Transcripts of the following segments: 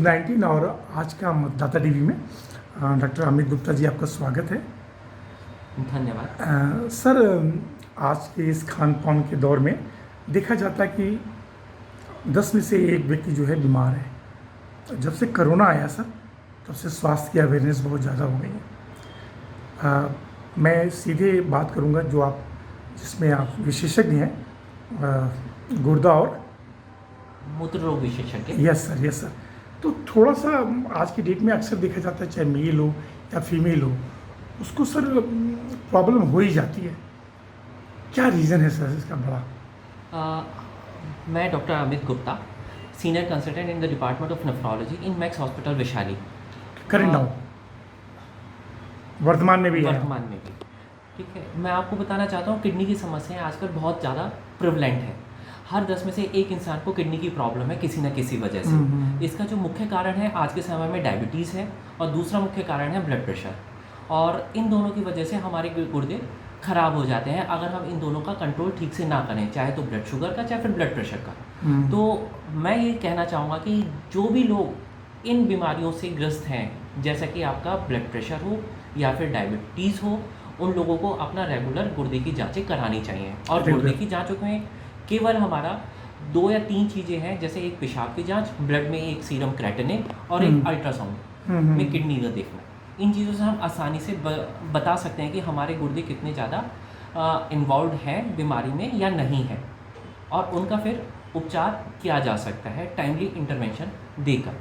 News 19 और आज का मतदाता टीवी में डॉक्टर अमित गुप्ता जी आपका स्वागत है। धन्यवाद। सर, आज के इस खान पान के दौर में देखा जाता है कि 10 में से एक व्यक्ति जो है बीमार है। जब से कोरोना आया सर, तब से स्वास्थ्य की अवेयरनेस बहुत ज़्यादा हो गई है। मैं सीधे बात करूंगा जिसमें आप विशेषज्ञ हैं, गुर्दा और मूत्र रोग विशेषज्ञ। Yes sir. तो थोड़ा सा आज की डेट में अक्सर देखा जाता है, चाहे मेल हो या फीमेल हो, उसको सर प्रॉब्लम हो ही जाती है। क्या रीज़न है सर इसका बड़ा? मैं doctor Amit Gupta, senior consultant in the department of nephrology in max hospital Vaishali. Current now वर्तमान में भी। ठीक है, मैं आपको बताना चाहता हूँ, किडनी की समस्याएं आजकल बहुत ज़्यादा प्रिवलेंट है। हर 10 में से एक इंसान को किडनी की प्रॉब्लम है किसी न किसी वजह से। इसका जो मुख्य कारण है आज के समय में डायबिटीज़ है, और दूसरा मुख्य कारण है ब्लड प्रेशर। और इन दोनों की वजह से हमारे गुर्दे ख़राब हो जाते हैं अगर हम इन दोनों का कंट्रोल ठीक से ना करें, चाहे तो ब्लड शुगर का चाहे फिर ब्लड प्रेशर का। तो मैं ये कहना चाहूँगा कि जो भी लोग इन बीमारियों से ग्रस्त हैं, जैसा कि आपका ब्लड प्रेशर हो या फिर डायबिटीज़ हो, उन लोगों को अपना रेगुलर गुर्दे की जांचें करानी चाहिए। और गुर्दे की जांचों में केवल हमारा 2 या 3 चीज़ें हैं, जैसे एक पेशाब की जांच, ब्लड में एक सीरम क्रेटिनिन और एक अल्ट्रासाउंड में किडनी का देखना। इन चीज़ों से हम आसानी से बता सकते हैं कि हमारे गुर्दे कितने ज़्यादा इन्वॉल्व हैं बीमारी में या नहीं है, और उनका फिर उपचार किया जा सकता है टाइमली इंटरवेंशन देकर,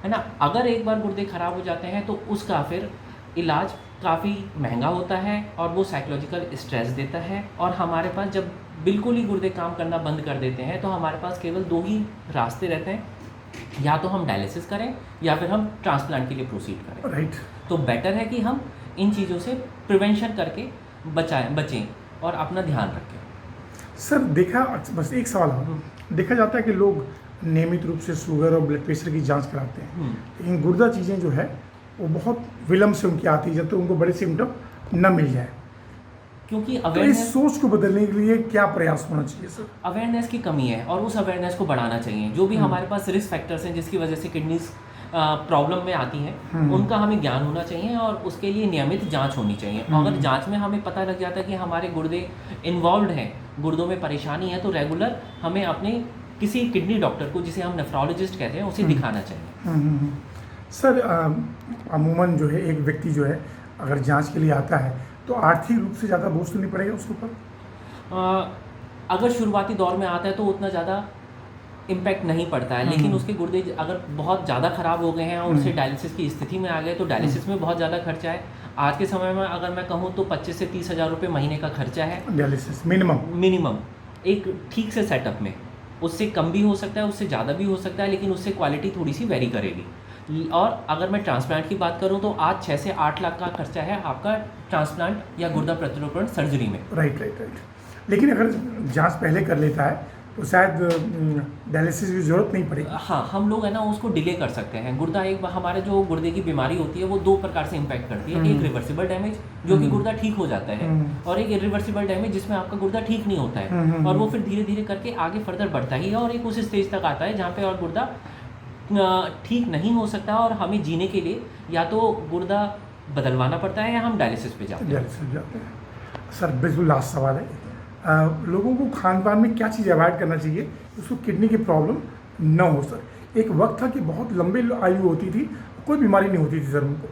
है ना। अगर एक बार गुर्दे ख़राब हो जाते हैं तो उसका फिर इलाज काफ़ी महंगा होता है और वो साइकोलॉजिकल स्ट्रेस देता है। और हमारे पास जब बिल्कुल ही गुर्दे काम करना बंद कर देते हैं तो हमारे पास केवल 2 ही रास्ते रहते हैं, या तो हम डायलिसिस करें या फिर हम ट्रांसप्लांट के लिए प्रोसीड करें। राइट। तो बेटर है कि हम इन चीज़ों से प्रिवेंशन करके बचें और अपना ध्यान रखें। सर बस एक सवाल है, देखा जाता है कि लोग नियमित रूप से शुगर और ब्लड प्रेशर की जांच कराते हैं, लेकिन गुर्दा चीज़ें जो है वो बहुत विलम्ब से उनकी आती है, जब तक उनको बड़े सिम्टम न मिल जाए। क्योंकि तो इस सोच को बदलने के लिए क्या प्रयास होना चाहिए सर? अवेयरनेस की कमी है और उस अवेयरनेस को बढ़ाना चाहिए। जो भी हमारे पास रिस्क फैक्टर्स हैं जिसकी वजह से किडनीज प्रॉब्लम में आती हैं, उनका हमें ज्ञान होना चाहिए और उसके लिए नियमित जांच होनी चाहिए। अगर जांच में हमें पता लग जाता है कि हमारे गुर्दे इन्वॉल्व हैं, गुर्दों में परेशानी है, तो रेगुलर हमें अपने किसी किडनी डॉक्टर को, जिसे हम नेफ्रोलॉजिस्ट कहते हैं, उसे दिखाना चाहिए। सर, अमूमन जो है एक व्यक्ति जो है अगर जांच के लिए आता है तो आर्थिक रूप से ज़्यादा बोझ तो नहीं पड़ेगा उसके ऊपर? अगर शुरुआती दौर में आता है तो उतना ज़्यादा इम्पैक्ट नहीं पड़ता है, लेकिन उसके गुर्दे अगर बहुत ज़्यादा ख़राब हो गए हैं और उससे डायलिसिस की स्थिति में आ गए तो डायलिसिस में बहुत ज़्यादा खर्चा है। आज के समय में अगर मैं कहूँ तो 25 से 30 हज़ार रुपये महीने का खर्चा है डायलिसिस मिनिमम एक ठीक से सेटअप में। उससे कम भी हो सकता है, उससे ज़्यादा भी हो सकता है, लेकिन उससे क्वालिटी थोड़ी सी वेरी करेगी। और अगर मैं ट्रांसप्लांट की बात करूं तो आज 6 से 8 लाख का खर्चा है आपका ट्रांसप्लांट या गुर्दा प्रत्यारोपण सर्जरी में। राइट। लेकिन अगर जांच पहले कर लेता है तो शायद डायलिसिस की ज़रूरत नहीं पड़ेगी। हाँ, हम लोग है ना उसको डिले कर सकते हैं। गुर्दा हमारे जो गुर्दे की बीमारी होती है वो 2 प्रकार से इम्पैक्ट करती है। एक रिवर्सिबल डैमेज, जो कि गुर्दा ठीक हो जाता है, और एक इरिवर्सिबल डैमेज जिसमें आपका गुर्दा ठीक नहीं होता है, और वो फिर धीरे धीरे करके आगे फर्दर बढ़ता ही है और एक उस स्टेज तक आता है जहाँ पे और गुर्दा ठीक नहीं हो सकता और हमें जीने के लिए या तो गुर्दा बदलवाना पड़ता है या हम डायलिसिस पे जाते हैं। सर, बिल्कुल लास्ट सवाल है, लोगों को खान पान में क्या चीज़ अवॉइड करना चाहिए उसको किडनी की प्रॉब्लम न हो? सर, एक वक्त था कि बहुत लंबे आयु होती थी, कोई बीमारी नहीं होती थी सर उनको।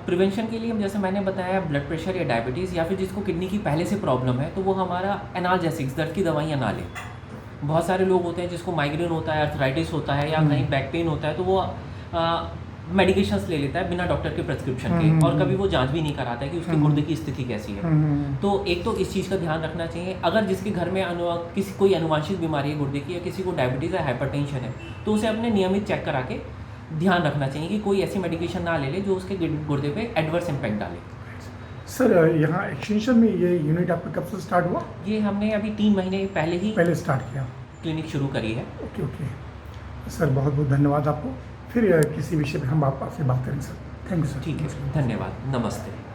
प्रिवेंशन के लिए जैसे मैंने बताया, ब्लड प्रेशर या डायबिटीज़ या फिर जिसको किडनी की पहले से प्रॉब्लम है, तो वो हमारा एनाल्जेसिक्स, दर्द की दवाइयाँ ना लें। बहुत सारे लोग होते हैं जिसको माइग्रेन होता है, अर्थराइटिस होता है या कहीं बैक पेन होता है, तो वो मेडिकेशंस ले लेता है बिना डॉक्टर के प्रिस्क्रिप्शन के, और कभी वो जांच भी नहीं कराता है कि उसके गुर्दे की स्थिति कैसी है। तो एक तो इस चीज़ का ध्यान रखना चाहिए। अगर जिसके घर में कोई अनुवांशिक बीमारी है गुर्दे की, या किसी को डायबिटीज़ या हाइपरटेंशन है, तो उसे अपने नियमित चेक करा के ध्यान रखना चाहिए कि कोई ऐसी मेडिकेशन ना ले ले जो उसके गुर्दे पे एडवर्स इम्पैक्ट डाले। सर, यहाँ एक्सटेंशन में ये यूनिट आपका कब से स्टार्ट हुआ? ये हमने अभी 3 महीने पहले स्टार्ट किया, क्लिनिक शुरू करी है। ओके। सर, बहुत बहुत धन्यवाद आपको। फिर किसी विषय पर हम आपसे बात करेंगे सर। Thank you sir. ठीक है, धन्यवाद, नमस्ते।